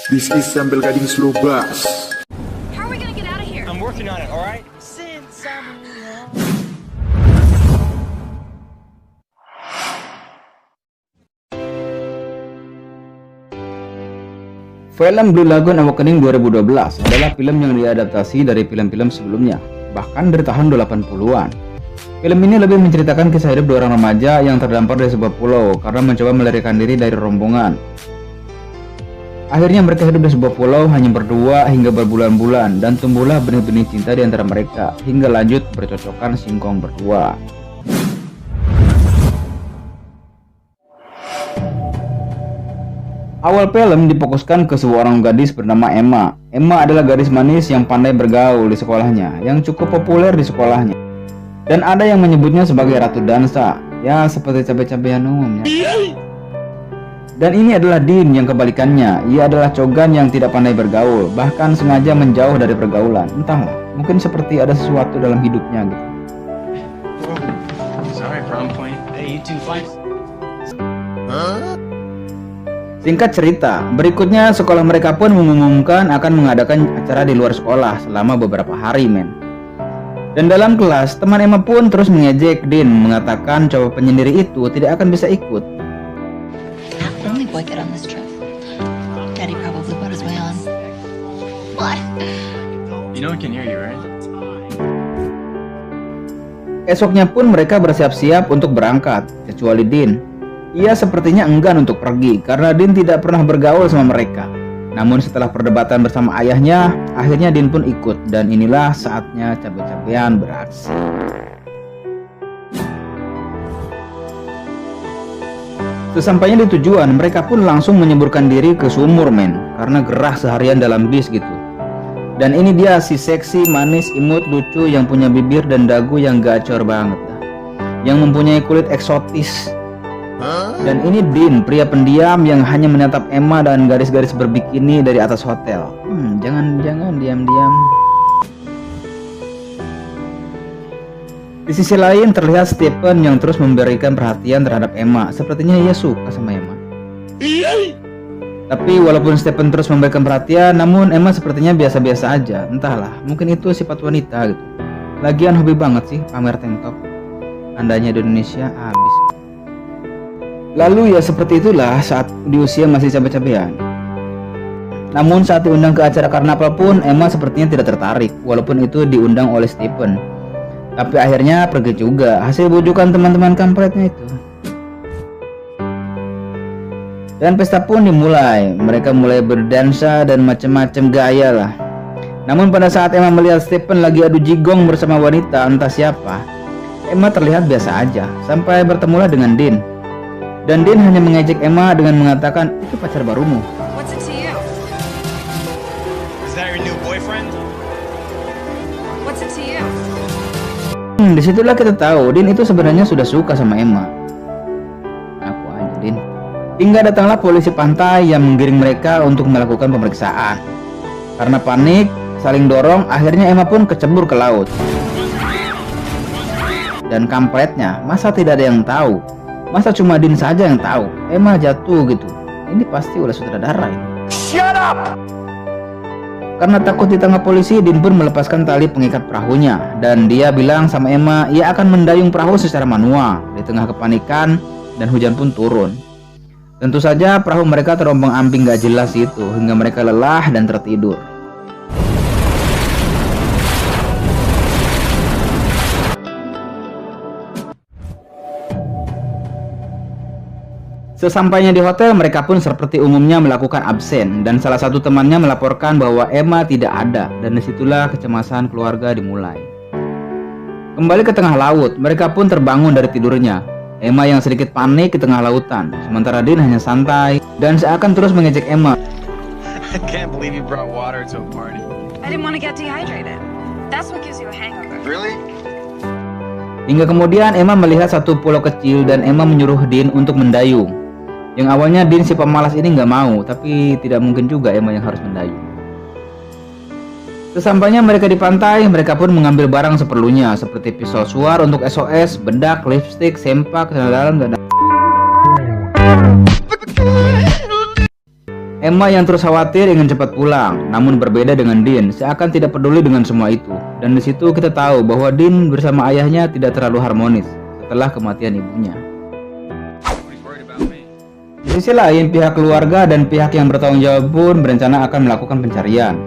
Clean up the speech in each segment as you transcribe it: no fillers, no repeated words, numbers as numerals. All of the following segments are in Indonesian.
Bisnis sambil gading slow bus. How are we gonna get out of here? I'm working on it, alright? Film Blue Lagoon Awakening 2012 adalah film yang diadaptasi dari film-film sebelumnya, bahkan dari tahun 80-an. Film ini lebih menceritakan kisah hidup dua orang remaja yang terdampar di sebuah pulau karena mencoba melarikan diri dari rombongan. Akhirnya mereka hidup di sebuah pulau hanya berdua hingga berbulan-bulan, dan tumbuhlah benih-benih cinta di antara mereka hingga lanjut bercocokan singkong berdua. Awal film difokuskan ke seorang gadis bernama Emma. Emma adalah gadis manis yang pandai bergaul di sekolahnya, yang cukup populer di sekolahnya. Dan ada yang menyebutnya sebagai Ratu Dansa, ya seperti cabe-cabean umumnya. Dan ini adalah Dean yang kebalikannya. Ia adalah cogan yang tidak pandai bergaul, bahkan sengaja menjauh dari pergaulan. Entahlah, mungkin seperti ada sesuatu dalam hidupnya gitu. Sorry, prom point. Hey, you two fight. Singkat cerita, berikutnya sekolah mereka pun mengumumkan akan mengadakan acara di luar sekolah selama beberapa hari, men. Dan dalam kelas, teman Emma pun terus mengejek Dean, mengatakan cowok penyendiri itu tidak akan bisa ikut. Only boy get on this trip. Daddy probably brought his way on. What? You know we can hear you, right? Esoknya pun mereka bersiap-siap untuk berangkat, kecuali Dean. Ia sepertinya enggan untuk pergi karena Dean tidak pernah bergaul sama mereka. Namun setelah perdebatan bersama ayahnya, akhirnya Dean pun ikut, dan inilah saatnya cabe-cabean beraksi. Sesampainya di tujuan, mereka pun langsung menyeburkan diri ke sumur, men, karena gerah seharian dalam bis gitu. Dan ini dia si seksi, manis, imut, lucu yang punya bibir dan dagu yang gacor banget dah. Yang mempunyai kulit eksotis. Dan ini Dean, pria pendiam yang hanya menatap Emma dan garis-garis berbikini dari atas hotel. Jangan diam-diam. Di sisi lain terlihat Stephen yang terus memberikan perhatian terhadap Emma. Sepertinya ia suka sama Emma. Tapi walaupun Stephen terus memberikan perhatian, namun Emma sepertinya biasa-biasa aja. Entahlah, mungkin itu sifat wanita gitu. Lagian hobi banget sih pamer tank top. Andanya di Indonesia habis. Lalu ya seperti itulah saat di usia masih cabe-cabean. Namun saat diundang ke acara karnaval pun Emma sepertinya tidak tertarik, walaupun itu diundang oleh Stephen. Tapi akhirnya pergi juga, hasil bujukan teman-teman kampretnya itu. Dan pesta pun dimulai, mereka mulai berdansa dan macam-macam gaya lah. Namun pada saat Emma melihat Stephen lagi adu jigong bersama wanita entah siapa, Emma terlihat biasa aja, sampai bertemulah dengan Dean. Dan Dean hanya mengejek Emma dengan mengatakan, itu pacar barumu. What's it to you? Is that your new boyfriend? What's it to you? Disitulah kita tahu Dean itu sebenarnya sudah suka sama Emma. Aku aja Dean. Hingga datanglah polisi pantai yang menggiring mereka untuk melakukan pemeriksaan. Karena panik, saling dorong, akhirnya Emma pun kecebur ke laut. Dan kampretnya, masa tidak ada yang tahu? Masa cuma Dean saja yang tahu? Emma jatuh gitu. Ini pasti ulah sutradara ini. Shut up! Karena takut ditangkap polisi, Dean pun melepaskan tali pengikat perahunya. Dan dia bilang sama Emma, ia akan mendayung perahu secara manual. Di tengah kepanikan, dan hujan pun turun. Tentu saja perahu mereka terombang-ambing gak jelas itu, hingga mereka lelah dan tertidur. Sesampainya di hotel, mereka pun seperti umumnya melakukan absen, dan salah satu temannya melaporkan bahwa Emma tidak ada, dan disitulah kecemasan keluarga dimulai. Kembali ke tengah laut, mereka pun terbangun dari tidurnya. Emma yang sedikit panik di tengah lautan, sementara Dean hanya santai dan seakan terus mengejek Emma. I can't believe you brought water to a party. I didn't want to get dehydrated. That's what gives you a hangover. Really? Hingga kemudian Emma melihat satu pulau kecil dan Emma menyuruh Dean untuk mendayung. Yang awalnya Dean si pemalas ini nggak mau, tapi tidak mungkin juga Emma yang harus mendayung. Sesampainya mereka di pantai, mereka pun mengambil barang seperlunya, seperti pisau suar untuk SOS, bedak, lipstik, sempak, celana dalam, dan Emma yang terus khawatir ingin cepat pulang, namun berbeda dengan Dean, seakan tidak peduli dengan semua itu. Dan di situ kita tahu bahwa Dean bersama ayahnya tidak terlalu harmonis setelah kematian ibunya. Di sisi lain, pihak keluarga dan pihak yang bertanggung jawab pun berencana akan melakukan pencarian.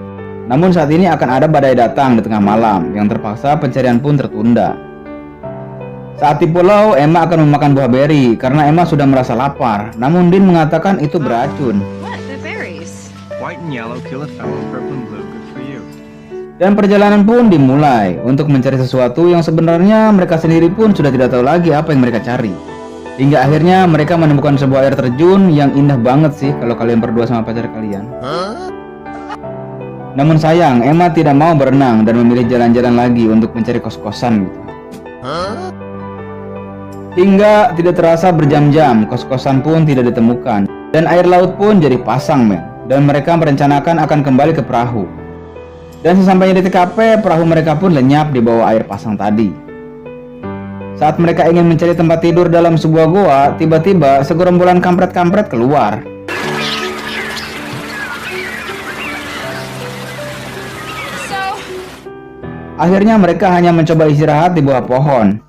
Namun saat ini akan ada badai datang di tengah malam, yang terpaksa pencarian pun tertunda. Saat di pulau, Emma akan memakan buah beri karena Emma sudah merasa lapar. Namun Dean mengatakan itu beracun. What? The berries? White and yellow kill a fellow, purple and blue good for you. Dan perjalanan pun dimulai untuk mencari sesuatu yang sebenarnya mereka sendiri pun sudah tidak tahu lagi apa yang mereka cari. Hingga akhirnya mereka menemukan sebuah air terjun yang indah banget sih kalau kalian berdua sama pacar kalian. Namun sayang, Emma tidak mau berenang dan memilih jalan-jalan lagi untuk mencari kos-kosan gitu. Hingga tidak terasa berjam-jam, kos-kosan pun tidak ditemukan. Dan air laut pun jadi pasang, men. Dan mereka merencanakan akan kembali ke perahu. Dan sesampainya di TKP, perahu mereka pun lenyap di bawah air pasang tadi. Saat mereka ingin mencari tempat tidur dalam sebuah goa, tiba-tiba segerombolan kampret-kampret keluar. Akhirnya mereka hanya mencoba istirahat di bawah pohon.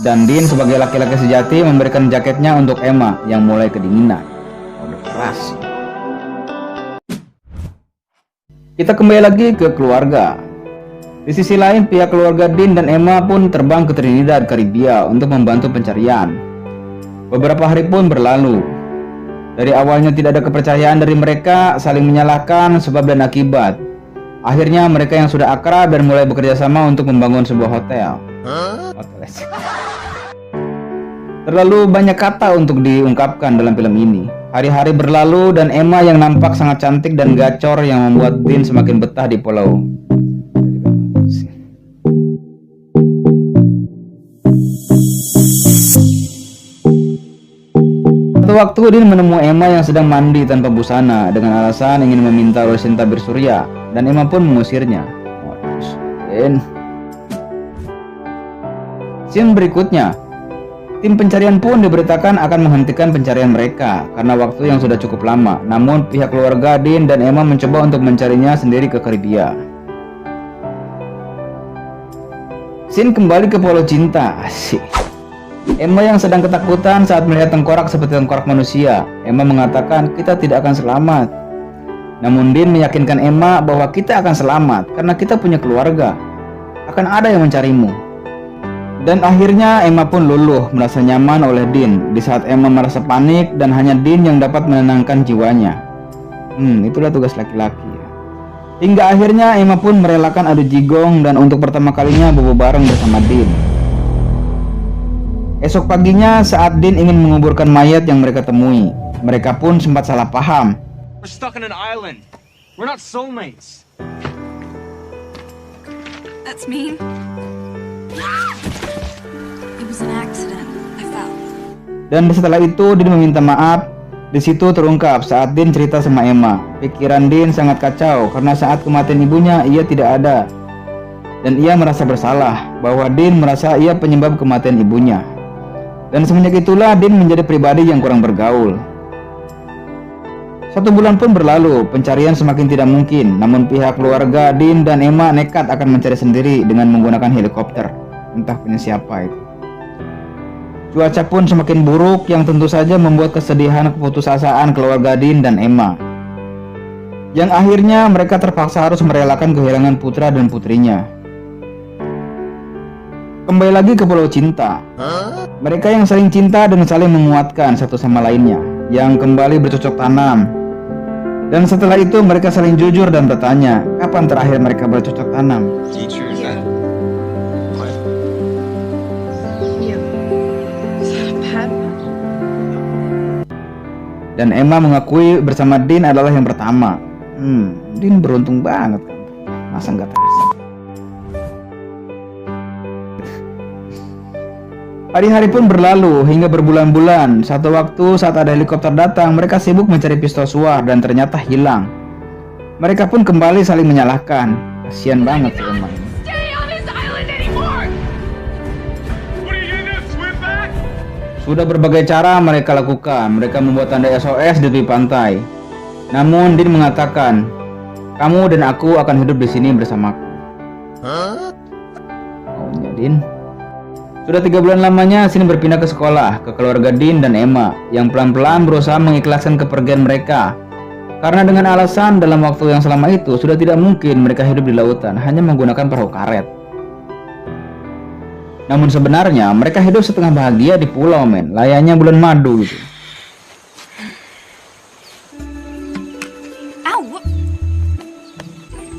Dan Dean sebagai laki-laki sejati memberikan jaketnya untuk Emma yang mulai kedinginan. Udah keras. Kita kembali lagi ke keluarga. Di sisi lain, pihak keluarga Dean dan Emma pun terbang ke Trinidad, Karibia untuk membantu pencarian. Beberapa hari pun berlalu. Dari awalnya tidak ada kepercayaan dari mereka, saling menyalahkan sebab dan akibat. Akhirnya mereka yang sudah akrab dan mulai bekerja sama untuk membangun sebuah hotel. Terlalu banyak kata untuk diungkapkan dalam film ini. Hari-hari berlalu dan Emma yang nampak sangat cantik dan gacor yang membuat Dean semakin betah di pulau. Suatu waktu Dean menemui Emma yang sedang mandi tanpa busana dengan alasan ingin meminta lotion tabir surya, dan Emma pun mengusirnya. Scene berikutnya, tim pencarian pun diberitakan akan menghentikan pencarian mereka karena waktu yang sudah cukup lama. Namun pihak keluarga Dean dan Emma mencoba untuk mencarinya sendiri ke Karibia. Scene kembali ke Pulau Cinta. Asik. Emma yang sedang ketakutan saat melihat tengkorak seperti tengkorak manusia. Emma mengatakan kita tidak akan selamat. Namun Dean meyakinkan Emma bahwa kita akan selamat karena kita punya keluarga. Akan ada yang mencarimu. Dan akhirnya Emma pun luluh, merasa nyaman oleh Dean. Di saat Emma merasa panik dan hanya Dean yang dapat menenangkan jiwanya. Itulah tugas laki-laki. Hingga akhirnya Emma pun merelakan adu jigong dan untuk pertama kalinya bobo bareng bersama Dean. Esok paginya saat Dean ingin menguburkan mayat yang mereka temui, mereka pun sempat salah paham. We're stuck on an island. We're not soulmates. That's mean. It was an accident. I fell. Dan setelah itu Dean meminta maaf. Di situ terungkap saat Dean cerita sama Emma. Pikiran Dean sangat kacau karena saat kematian ibunya ia tidak ada. Dan ia merasa bersalah bahwa Dean merasa ia penyebab kematian ibunya. Dan semenjak itulah Dean menjadi pribadi yang kurang bergaul. 1 bulan pun berlalu, pencarian semakin tidak mungkin. Namun pihak keluarga Dean dan Emma nekat akan mencari sendiri dengan menggunakan helikopter. Entah punya siapa itu. Cuaca pun semakin buruk yang tentu saja membuat kesedihan keputusasaan keluarga Dean dan Emma. Yang akhirnya mereka terpaksa harus merelakan kehilangan putra dan putrinya. Kembali lagi ke Pulau Cinta. Mereka yang saling cinta dan saling menguatkan satu sama lainnya, yang kembali bercocok tanam. Dan setelah itu mereka saling jujur dan bertanya, kapan terakhir mereka bercocok tanam? Teachers and what? Yeah. Padma. Dan Emma mengakui bersama Dean adalah yang pertama. Dean beruntung banget kan. Masa nggak tahu. Hari-hari pun berlalu hingga berbulan-bulan. Satu waktu saat ada helikopter datang, mereka sibuk mencari pistol suar dan ternyata hilang. Mereka pun kembali saling menyalahkan. Kasian banget sih Emma ini. Sudah berbagai cara mereka lakukan. Mereka membuat tanda SOS di tepi pantai. Namun Dean mengatakan, "Kamu dan aku akan hidup di sini bersamaku." Maunya Dean. Sudah 3 bulan lamanya Sin berpindah ke sekolah, ke keluarga Dean dan Emma, yang pelan-pelan berusaha mengikhlaskan kepergian mereka. Karena dengan alasan dalam waktu yang selama itu sudah tidak mungkin mereka hidup di lautan, hanya menggunakan perahu karet. Namun sebenarnya mereka hidup setengah bahagia di pulau, men. Layaknya bulan madu gitu.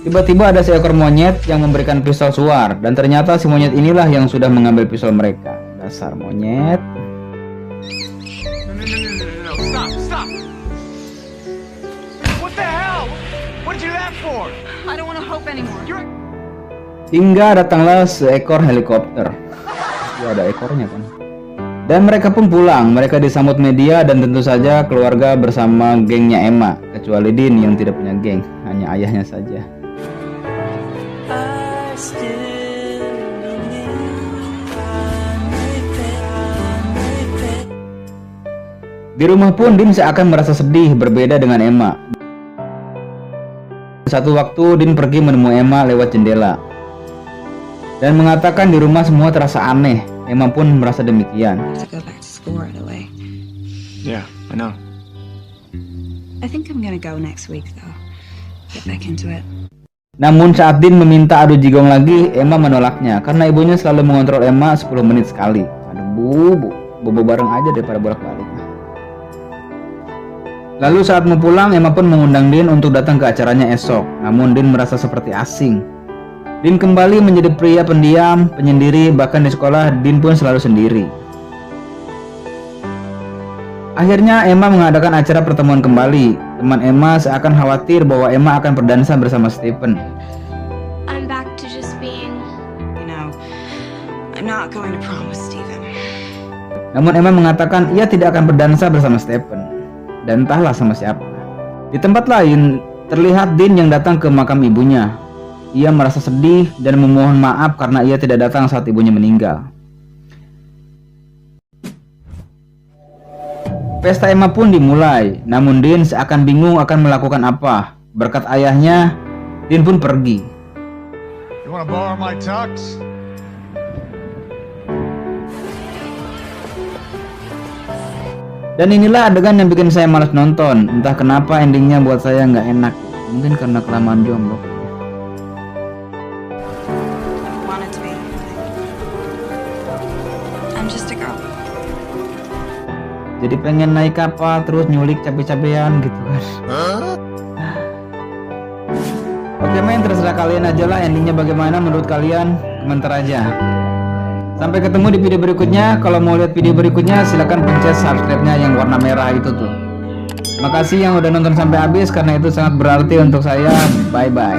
Tiba-tiba ada seekor monyet yang memberikan pistol suar, dan ternyata si monyet inilah yang sudah mengambil pistol mereka. Dasar monyet. No, stop. What the hell? What did you do that for? I don't want to hope anymore. Hingga datanglah seekor helikopter. Ya, ada ekornya kan. Dan mereka pun pulang. Mereka disambut media dan tentu saja keluarga bersama gengnya Emma, kecuali Dean yang tidak punya geng, hanya ayahnya saja. Di rumah pun Dean seakan merasa sedih, berbeda dengan Emma. Satu waktu Dean pergi menemui Emma lewat jendela dan mengatakan di rumah semua terasa aneh. Emma pun merasa demikian. To go back to school right away. Yeah, I know. I think I'm gonna go next week though. Get back into it. Namun saat Dean meminta adu jigong lagi, Emma menolaknya karena ibunya selalu mengontrol Emma 10 menit sekali. Aduh, bobo bareng aja daripada bolak-balik. Lalu saat mau pulang, Emma pun mengundang Dean untuk datang ke acaranya esok. Namun Dean merasa seperti asing. Dean kembali menjadi pria pendiam, penyendiri, bahkan di sekolah Dean pun selalu sendiri. Akhirnya Emma mengadakan acara pertemuan kembali. Teman Emma seakan khawatir bahwa Emma akan berdansa bersama Stephen. I'm back to just being. You know, I'm not going to prom with Steven. Namun Emma mengatakan ia tidak akan berdansa bersama Stephen. Dan entahlah sama siapa. Di tempat lain, terlihat Dean yang datang ke makam ibunya. Ia merasa sedih dan memohon maaf karena ia tidak datang saat ibunya meninggal. Pesta Emma pun dimulai, namun Dean seakan bingung akan melakukan apa. Berkat ayahnya, Dean pun pergi. You wanna borrow my tux? Dan inilah adegan yang bikin saya malas nonton. Entah kenapa endingnya buat saya nggak enak. Mungkin karena kelamaan jomblo. Wanted to be. I'm just a girl. Jadi pengen naik kapal terus nyulik cabe-cabean gitu kan. Oke men, terserah kalian aja lah endingnya bagaimana menurut kalian. Komentar aja. Sampai ketemu di video berikutnya. Kalau mau lihat video berikutnya silahkan pencet subscribe-nya yang warna merah itu tuh. Makasih yang udah nonton sampai habis karena itu sangat berarti untuk saya. Bye bye.